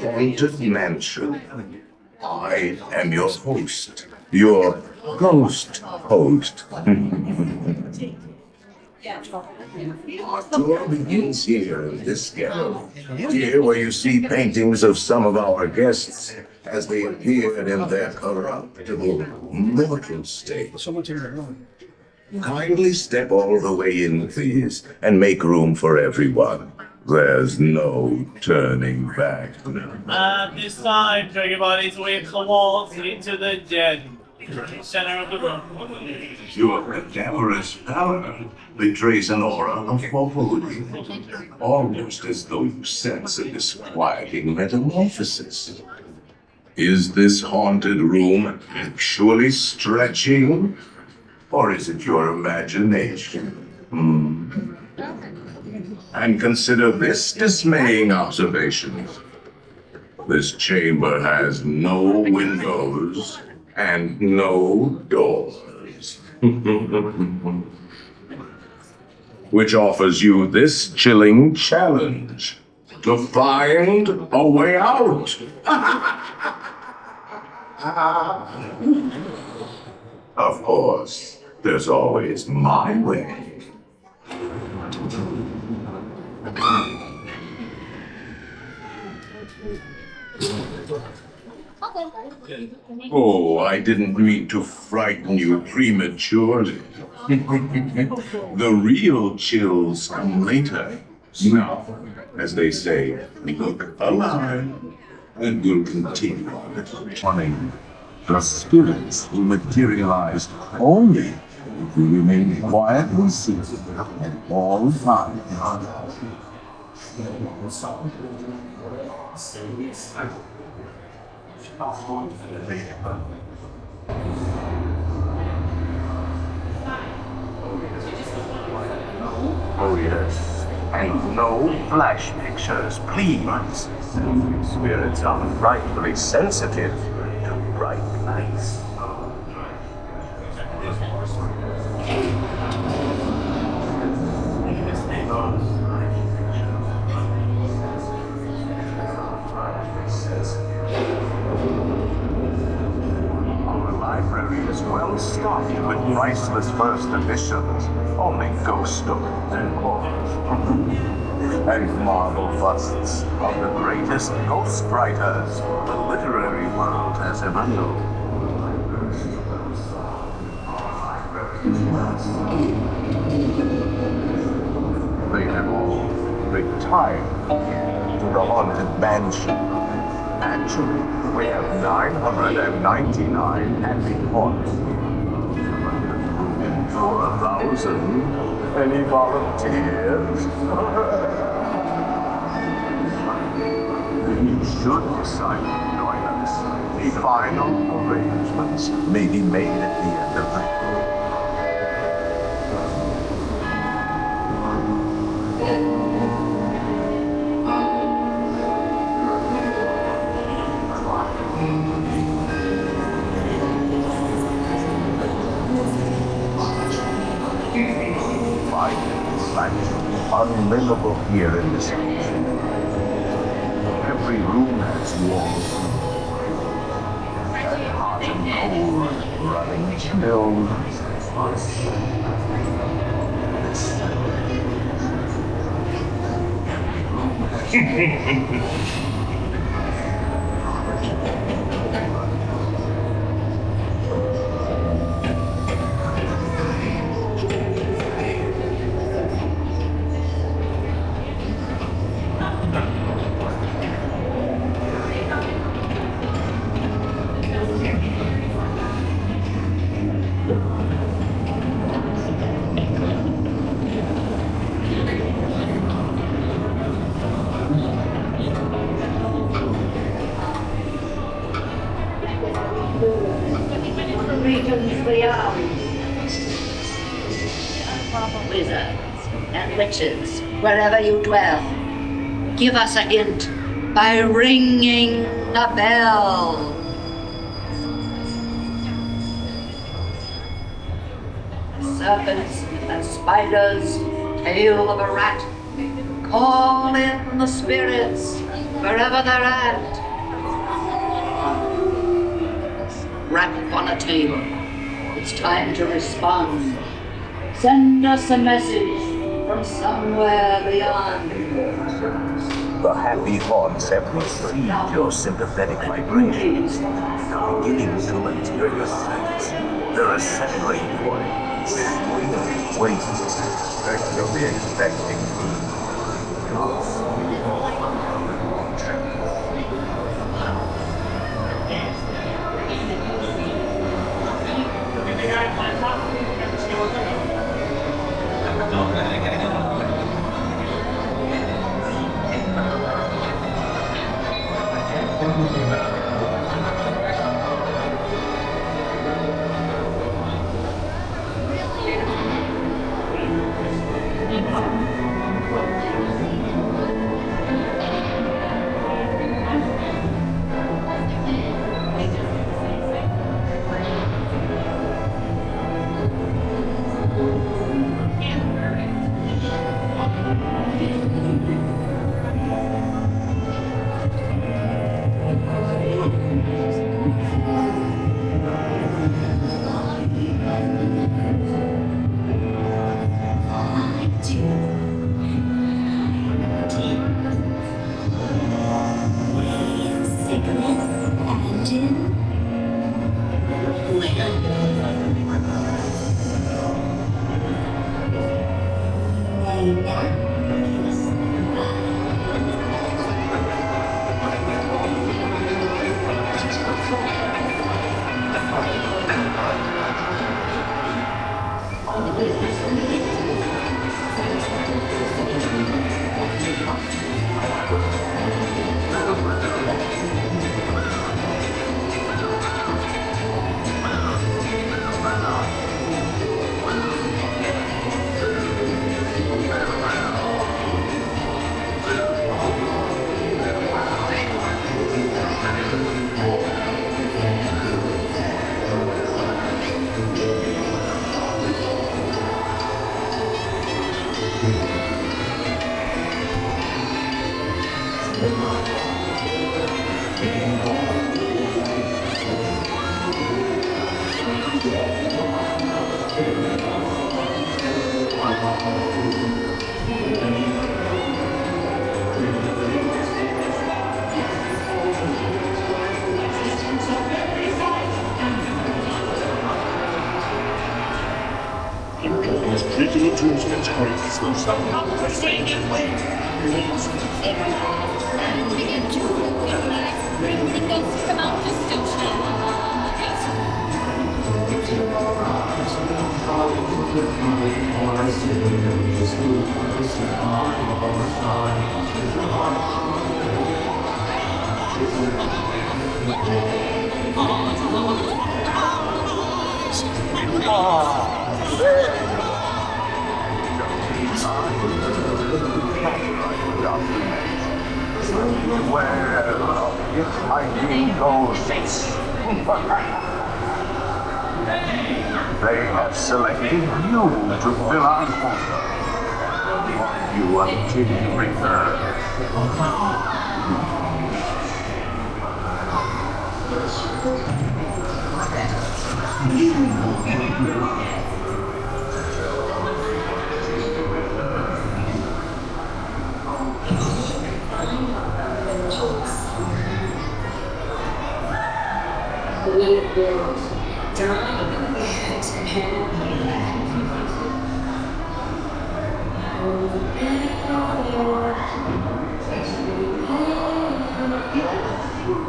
haunted mansion. I am your host, your ghost host. Our tour begins here in this gallery. Here where you see paintings of some of our guests as they appeared in their corruptible, mortal state. Kindly step all the way in, please, and make room for everyone. There's no turning back. At this time, everybody, we walk into the dead center of the room. Your cadaverous pallor betrays an aura of foreboding, almost as though you sense a disquieting metamorphosis. Is this haunted room actually stretching, or is it your imagination? And consider this dismaying observation. This chamber has no windows and no doors. Which offers you this chilling challenge to find a way out. Of course, there's always my way. Oh, I didn't mean to frighten you prematurely. The real chills come later. Now, as they say, look alive, and we'll continue on this morning. The spirits will materialize only if we remain quietly seated at all times. Oh yes, and no flash pictures, please. Spirits are frightfully sensitive to bright lights. Well stocked with priceless first editions, only ghost stories and quotes, and marble busts of the greatest ghost writers the literary world has ever known. They have all retired to the haunted mansion. Actually, we have 999 happy haunts. For 1,000, any volunteers? You should decide to join us. The final arrangements may be made at the end of the unlivable here in this mansion. Every room has walls and hot and cold, running chills. Wizards and witches, wherever you dwell, give us a hint by ringing the bell. Serpents and spiders, tail of a rat, call in the spirits. wherever they're at. Rap on a table. It's time to respond. Send us a message from somewhere beyond. The happy thoughts have received your sympathetic vibrations. Now beginning to materialize. They're assembling for it. Wait. You'll be expecting me. They have selected you to fill our quota. You until you return. The little girls, darling,